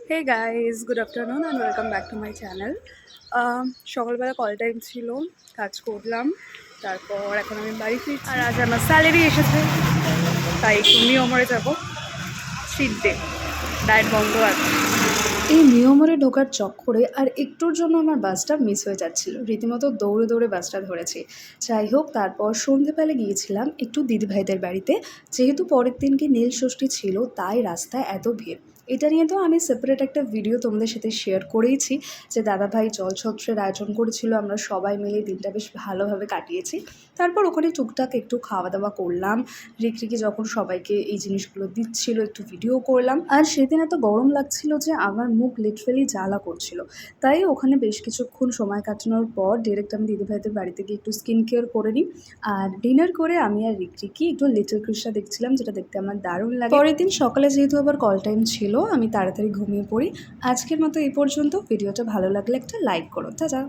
Hey guys, good afternoon and welcome back to my channel. সকালবেলা call time ছিল, কাজ করলাম, তারপর এখন আমি বাড়ি ফিরছি। আর আজ আমার স্যালারি এসেছে, তাই একটু নিয়মরে যাবো। চিট ডে, ডায়েট বন্ধ আছে। এই নিয়মরে ঢোকার চক্করে আর একটুর জন্য আমার বাসটা মিস হয়ে যাচ্ছিল, রীতিমতো দৌড়ে দৌড়ে বাসটা ধরেছি। যাই হোক, তারপর সন্ধেবেলা গিয়েছিলাম একটু দিদিভাইদের বাড়িতে। যেহেতু পরের দিনকে নীল ষষ্ঠী ছিল, তাই রাস্তায় এত ভিড়। এটা নিয়ে তো আমি সেপারেট একটা ভিডিও তোমাদের সাথে শেয়ার করেইছি, যে দাদাভাই জলছত্রের আয়োজন করেছিল, আমরা সবাই মিলে দিনটা বেশ ভালোভাবে কাটিয়েছি। তারপর ওখানে টুকটাক একটু খাওয়া দাওয়া করলাম। রিকরিকি যখন সবাইকে এই জিনিসগুলো দিচ্ছিল, একটু ভিডিও করলাম। আর সেদিন এত গরম লাগছিল যে আমার মুখ লিটারালি জ্বালা করছিল। তাই ওখানে বেশ কিছুক্ষণ সময় কাটানোর পর ডিরেক্ট আমি দিদিভাইদের বাড়িতে গিয়ে একটু স্কিন কেয়ার করে নিই। আর ডিনার করে আমি আর রিকরিকি একটু লিটল কৃষ্ণা দেখছিলাম, যেটা দেখতে আমার দারুণ লাগে। পরের দিন সকালে যেহেতু আবার কল টাইম ছিল, আমি তাড়াতাড়ি ঘুমিয়ে পড়ি। আজকের মতো এই পর্যন্ত। ভিডিওটা ভালো লাগলে একটা লাইক করো। টাটা।